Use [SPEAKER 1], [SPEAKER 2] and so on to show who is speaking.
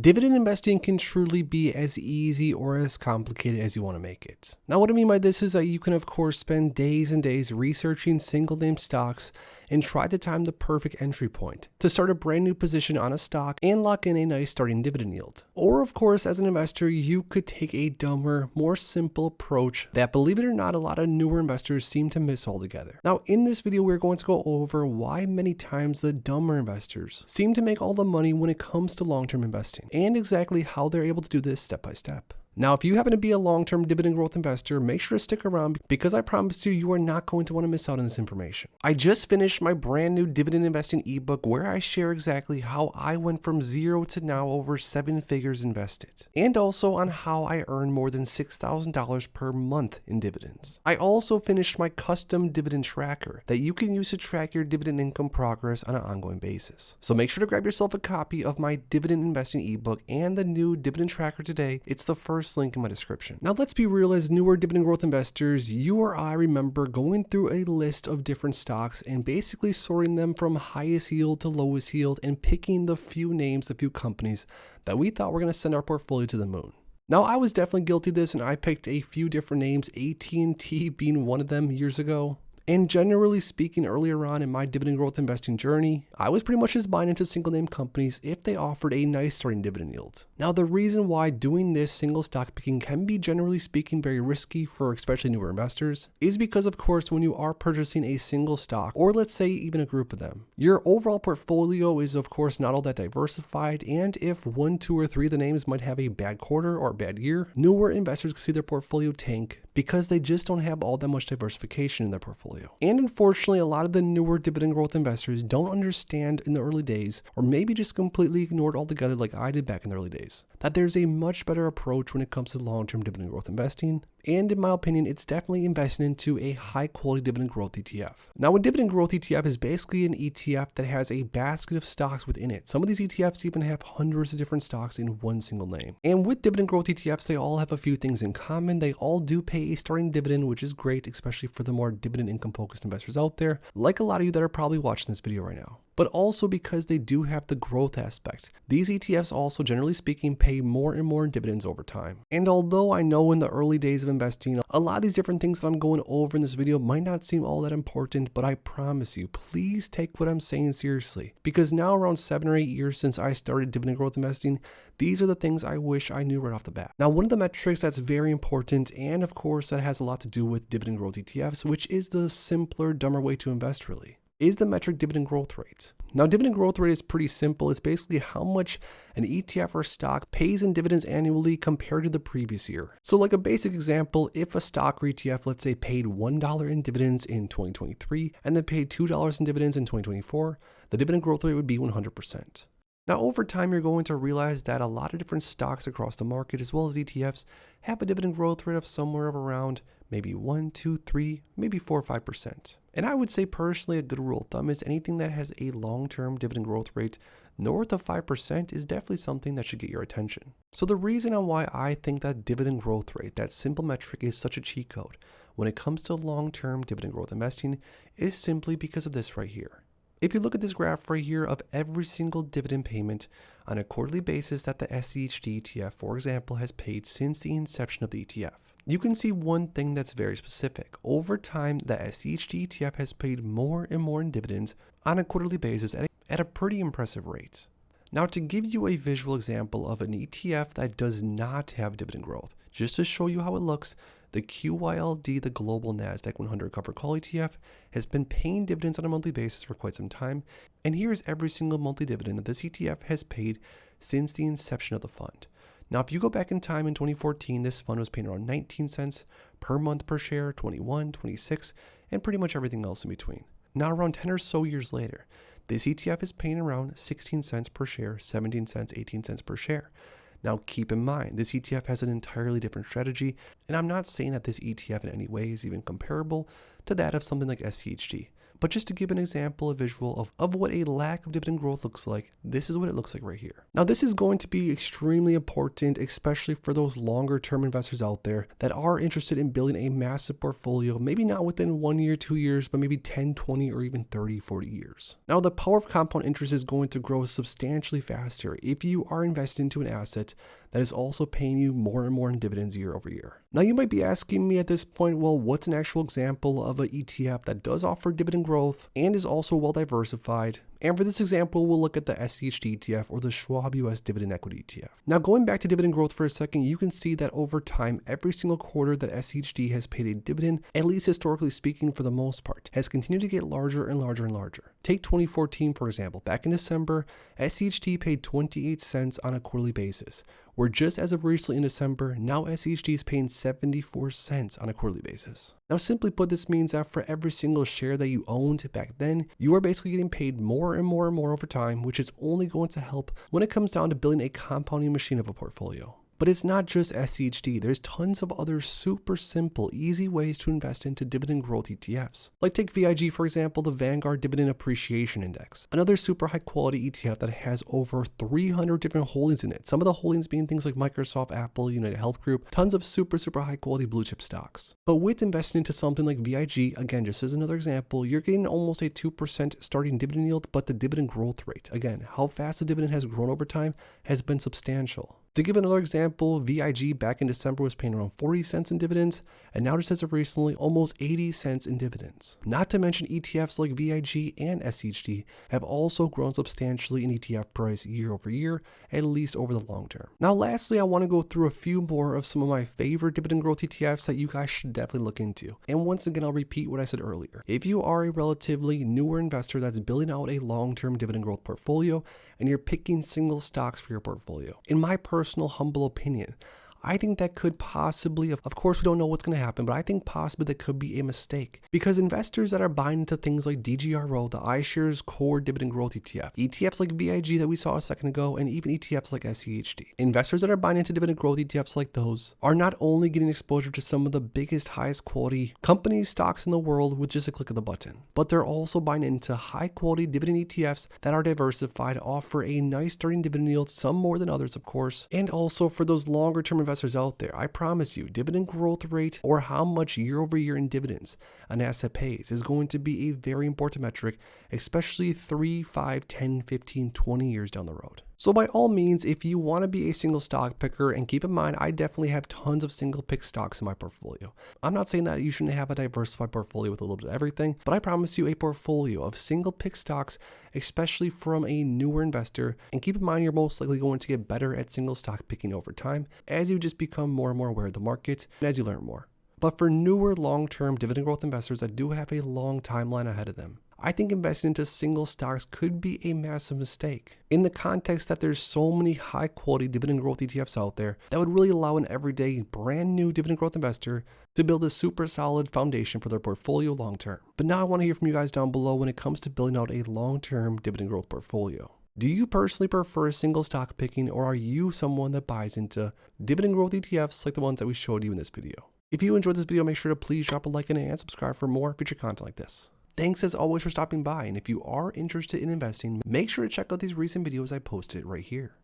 [SPEAKER 1] Dividend investing can truly be as easy or as complicated as you want to make it. Now, what I mean by this is that you can, of course, spend days and days researching single name stocks and try to time the perfect entry point to start a brand new position on a stock and lock in a nice starting dividend yield. Or, of course, as an investor, you could take a dumber, more simple approach that, believe it or not, a lot of newer investors seem to miss altogether. Now, in this video, we're going to go over why many times the dumber investors seem to make all the money when it comes to long-term investing, and exactly how they're able to do this step by step. Now, if you happen to be a long-term dividend growth investor, make sure to stick around because I promise you are not going to want to miss out on this information. I just finished my brand new dividend investing ebook where I share exactly how I went from zero to now over 7 figures invested, and also on how I earned more than $6,000 per month in dividends. I also finished my custom dividend tracker that you can use to track your dividend income progress on an ongoing basis. So make sure to grab yourself a copy of my dividend investing ebook and the new dividend tracker today. It's the first link in my description. Now, let's be real, as newer dividend growth investors, you or I remember going through a list of different stocks and basically sorting them from highest yield to lowest yield and picking the few names, the few companies that we thought were going to send our portfolio to the moon. Now, I was definitely guilty of this, and I picked a few different names, AT&T being one of them years ago. And generally speaking, earlier on in my dividend growth investing journey, I was pretty much just buying into single name companies if they offered a nice starting dividend yield. Now, the reason why doing this single stock picking can be, generally speaking, very risky for especially newer investors is because, of course, when you are purchasing a single stock, or let's say even a group of them, your overall portfolio is, of course, not all that diversified, and if 1, 2, or 3 of the names might have a bad quarter or a bad year, newer investors can see their portfolio tank because they just don't have all that much diversification in their portfolio. And unfortunately, a lot of the newer dividend growth investors don't understand in the early days, or maybe just completely ignored altogether like I did back in the early days, that there's a much better approach when it comes to long-term dividend growth investing. And in my opinion, it's definitely investing into a high quality dividend growth ETF. Now, a dividend growth ETF is basically an ETF that has a basket of stocks within it. Some of these ETFs even have hundreds of different stocks in one single name. And with dividend growth ETFs, they all have a few things in common. They all do pay a starting dividend, which is great, especially for the more dividend income focused investors out there, like a lot of you that are probably watching this video right now. But also because they do have the growth aspect. These ETFs also, generally speaking, pay more and more in dividends over time. And although I know in the early days of investing, a lot of these different things that I'm going over in this video might not seem all that important, but I promise you, please take what I'm saying seriously. Because now, around 7 or 8 years since I started dividend growth investing, these are the things I wish I knew right off the bat. Now, one of the metrics that's very important, and of course that has a lot to do with dividend growth ETFs, which is the simpler, dumber way to invest really, is the metric dividend growth rate. Now, dividend growth rate is pretty simple. It's basically how much an ETF or stock pays in dividends annually compared to the previous year. So like a basic example, if a stock or ETF, let's say, paid $1 in dividends in 2023 and then paid $2 in dividends in 2024, the dividend growth rate would be 100%. Now, over time, you're going to realize that a lot of different stocks across the market, as well as ETFs, have a dividend growth rate of somewhere of around maybe 1, 2, 3, maybe 4 or 5%. And I would say personally, a good rule of thumb is anything that has a long-term dividend growth rate north of 5% is definitely something that should get your attention. So the reason on why I think that dividend growth rate, that simple metric, is such a cheat code when it comes to long-term dividend growth investing is simply because of this right here. If you look at this graph right here of every single dividend payment on a quarterly basis that the SCHD ETF, for example, has paid since the inception of the ETF, you can see one thing that's very specific. Over time, the SCHD ETF has paid more and more in dividends on a quarterly basis at a pretty impressive rate. Now, to give you a visual example of an ETF that does not have dividend growth, just to show you how it looks, the QYLD, the Global Nasdaq 100 Covered Call ETF, has been paying dividends on a monthly basis for quite some time. And here's every single monthly dividend that this ETF has paid since the inception of the fund. Now, if you go back in time in 2014, this fund was paying around 19 cents per month per share, 21, 26, and pretty much everything else in between. Now, around 10 or so years later, this ETF is paying around 16 cents per share, 17 cents, 18 cents per share. Now, keep in mind, this ETF has an entirely different strategy, and I'm not saying that this ETF in any way is even comparable to that of something like SCHD. But just to give an example, a visual of what a lack of dividend growth looks like, this is what it looks like right here. Now, this is going to be extremely important, especially for those longer term investors out there that are interested in building a massive portfolio, maybe not within 1 year, 2 years, but maybe 10, 20, or even 30, 40 years. Now, the power of compound interest is going to grow substantially faster if you are investing into an asset that is also paying you more and more in dividends year over year. Now, you might be asking me at this point, well, what's an actual example of an ETF that does offer dividend growth and is also well diversified? And for this example, we'll look at the SCHD ETF or the Schwab US Dividend Equity ETF. Now, going back to dividend growth for a second, you can see that over time, every single quarter that SCHD has paid a dividend, at least historically speaking for the most part, has continued to get larger and larger and larger. Take 2014, for example. Back in December, SCHD paid 28 cents on a quarterly basis, where just as of recently in December, now SCHD is paying 74 cents on a quarterly basis. Now, simply put, this means that for every single share that you owned back then, you are basically getting paid more and more and more over time, which is only going to help when it comes down to building a compounding machine of a portfolio. But it's not just SCHD. There's tons of other super simple, easy ways to invest into dividend growth ETFs. Like take VIG, for example, the Vanguard Dividend Appreciation Index, another super high quality ETF that has over 300 different holdings in it. Some of the holdings being things like Microsoft, Apple, United Health Group, tons of super high quality blue chip stocks. But with investing into something like VIG, again, just as another example, you're getting almost a 2% starting dividend yield, but the dividend growth rate, again, how fast the dividend has grown over time, has been substantial. To give another example, VIG back in December was paying around 40 cents in dividends, and now just as of recently, almost 80 cents in dividends. Not to mention ETFs like VIG and SCHD have also grown substantially in ETF price year over year, at least over the long term. Now, lastly, I want to go through a few more of some of my favorite dividend growth ETFs that you guys should definitely look into. And once again, I'll repeat what I said earlier. If you are a relatively newer investor that's building out a long-term dividend growth portfolio, and you're picking single stocks for your portfolio, in my personal humble opinion, I think that could possibly, of course we don't know what's going to happen, but I think possibly that could be a mistake, because investors that are buying into things like DGRO, the iShares Core Dividend Growth ETF, ETFs like VIG that we saw a second ago, and even ETFs like SCHD, investors that are buying into dividend growth ETFs like those are not only getting exposure to some of the biggest, highest quality companies, stocks in the world with just a click of the button, but they're also buying into high quality dividend ETFs that are diversified, offer a nice starting dividend yield, some more than others of course, and also for those longer term investors out there, I promise you, dividend growth rate, or how much year over year in dividends an asset pays, is going to be a very important metric, especially 3, 5, 10, 15, 20 years down the road. So by all means, if you want to be a single stock picker, and keep in mind, I definitely have tons of single pick stocks in my portfolio. I'm not saying that you shouldn't have a diversified portfolio with a little bit of everything, but I promise you a portfolio of single pick stocks, especially from a newer investor. And keep in mind, you're most likely going to get better at single stock picking over time as you just become more and more aware of the market and as you learn more. But for newer long-term dividend growth investors that do have a long timeline ahead of them, I think investing into single stocks could be a massive mistake in the context that there's so many high quality dividend growth ETFs out there that would really allow an everyday brand new dividend growth investor to build a super solid foundation for their portfolio long term. But now I want to hear from you guys down below when it comes to building out a long-term dividend growth portfolio. Do you personally prefer single stock picking, or are you someone that buys into dividend growth ETFs like the ones that we showed you in this video? If you enjoyed this video, make sure to please drop a like and subscribe for more future content like this. Thanks as always for stopping by, and if you are interested in investing, make sure to check out these recent videos I posted right here.